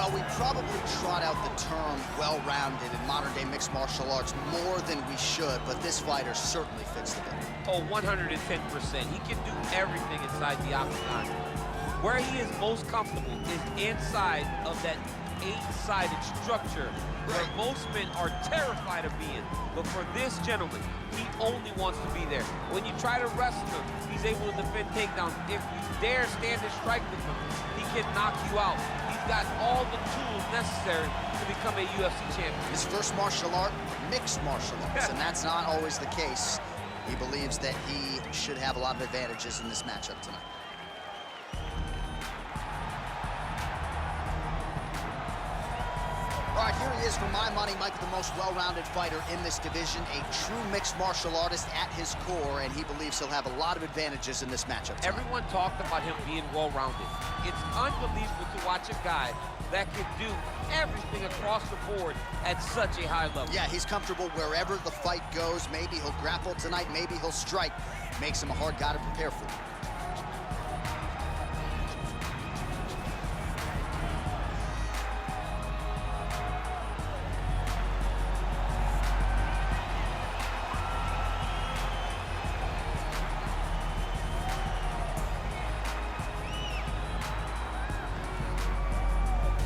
Well, we probably trot out the term well-rounded in modern-day mixed martial arts more than we should, but this fighter certainly fits the bill. Oh, 110%. He can do everything inside the octagon. Where he is most comfortable is inside of that 8-sided structure where most men are terrified of being. But for this gentleman, he only wants to be there. When you try to wrestle him, he's able to defend takedowns. If you dare stand and strike with him, he can knock you out. He's got all the tools necessary to become a UFC champion. His first martial art, mixed martial arts, and that's not always the case. He believes that he should have a lot of advantages in this matchup tonight. All right, here he is, for my money, Mike, the most well-rounded fighter in this division, a true mixed martial artist at his core, and he believes he'll have a lot of advantages in this matchup tonight. Everyone talked about him being well-rounded. It's unbelievable to watch a guy that can do everything across the board at such a high level. Yeah, he's comfortable wherever the fight goes. Maybe he'll grapple tonight, maybe he'll strike. Makes him a hard guy to prepare for.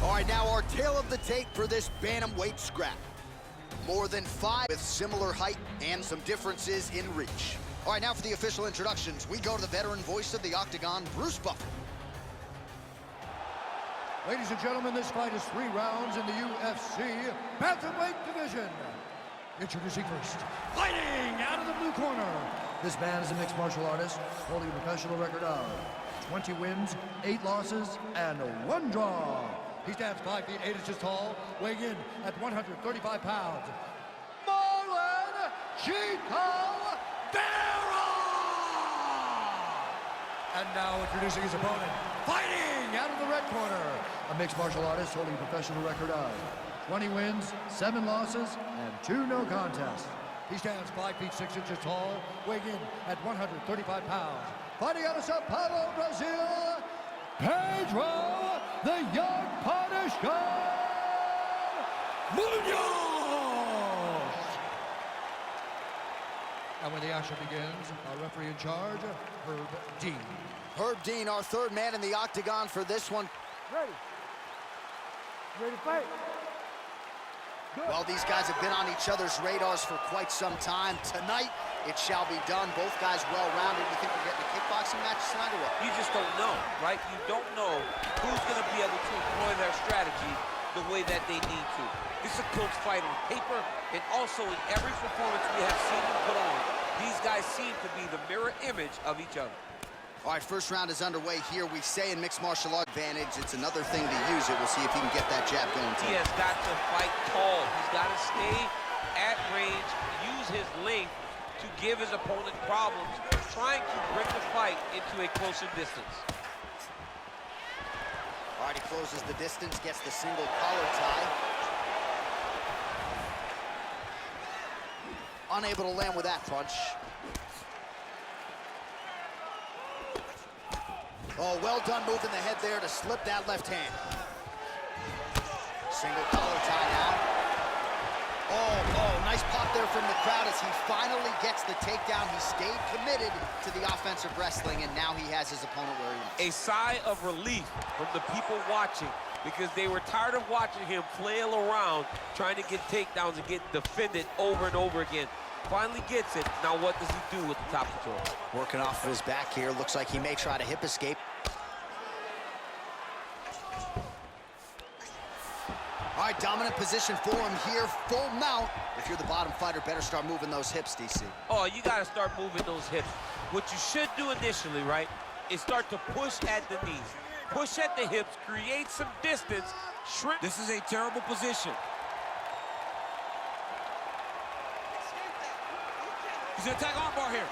All right, now our tale of the tape for this bantamweight scrap. More than 5 with similar height and some differences in reach. All right, now for the official introductions, we go to the veteran voice of the Octagon, Bruce Buffer. Ladies and gentlemen, this fight is 3 rounds in the UFC bantamweight division. Introducing first, fighting out of the blue corner. This man is a mixed martial artist, holding a professional record of 20 wins, 8 losses, and 1 draw. He stands 5 feet 8 inches tall, weighing in at 135 pounds. Mарлon Vera! And now introducing his opponent, fighting out of the red corner, a mixed martial artist holding a professional record of 20 wins, 7 losses, and 2 no contests. He stands 5 feet 6 inches tall, weighing in at 135 pounds. Fighting out of Sao Paulo, Brazil, Pedro, the young Punisher, Mуньоz! And when the action begins, our referee in charge, Herb Dean. Herb Dean, our third man in the Octagon for this one. Ready. Ready to fight. Well, these guys have been on each other's radars for quite some time. Tonight, it shall be done. Both guys well-rounded. You think we're getting a kickboxing match tonight or what? You just don't know, right? You don't know who's going to be able to employ their strategy the way that they need to. This is a close fight on paper, and also in every performance we have seen them put on, these guys seem to be the mirror image of each other. All right, first round is underway here. We say in mixed martial art advantage, it's another thing to use it. We'll see if he can get that jab going too. He has got to fight tall. He's got to stay at range, use his length to give his opponent problems, trying to bring the fight into a closer distance. All right, he closes the distance, gets the single collar tie. Unable to land with that punch. Oh, well done moving the head there to slip that left hand. Single collar tie now. Oh, nice pop there from the crowd as he finally gets the takedown. He stayed committed to the offensive wrestling, and now he has his opponent where he wants. A sigh of relief from the people watching, because they were tired of watching him flail around trying to get takedowns and get defended over and over again. Finally gets it. Now what does he do with the top control? Working off of his back here. Looks like he may try to hip escape. All right, dominant position for him here. Full mount. If you're the bottom fighter, better start moving those hips, DC. Oh, you got to start moving those hips. What you should do initially, right, is start to push at the knees. Push at the hips, create some distance, shrink. This is a terrible position. He's gonna attack armbar here.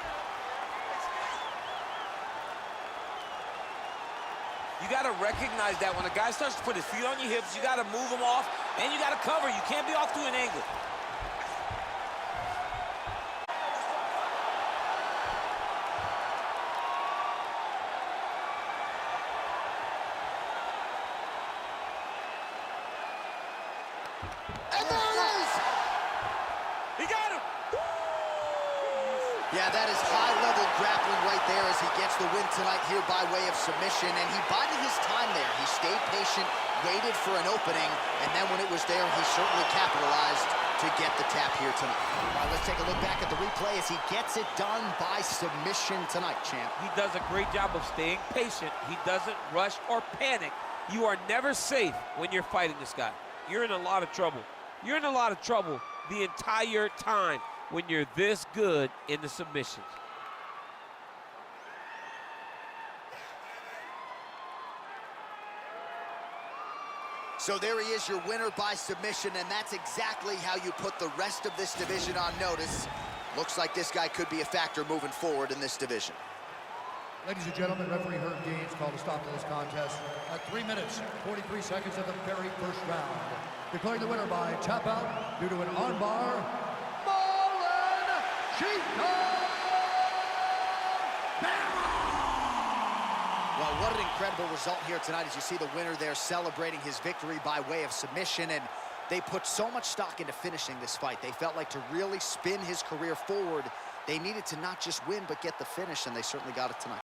You gotta recognize that when a guy starts to put his feet on your hips, you gotta move him off, and you gotta cover. You can't be off to an angle. Yeah, that is high-level grappling right there as he gets the win tonight here by way of submission, and he bided his time there. He stayed patient, waited for an opening, and then when it was there, he certainly capitalized to get the tap here tonight. All right, let's take a look back at the replay as he gets it done by submission tonight, champ. He does a great job of staying patient. He doesn't rush or panic. You are never safe when you're fighting this guy. You're in a lot of trouble. You're in a lot of trouble the entire time when you're this good in the submissions. So there he is, your winner by submission, and that's exactly how you put the rest of this division on notice. Looks like this guy could be a factor moving forward in this division. Ladies and gentlemen, referee Herb Gaines called a stop to this contest at 3 minutes, 43 seconds of the very first round. Declaring the winner by tap out due to an armbar, Mарлon Vera! Well, what an incredible result here tonight as you see the winner there celebrating his victory by way of submission, and they put so much stock into finishing this fight. They felt like to really spin his career forward, they needed to not just win but get the finish, and they certainly got it tonight.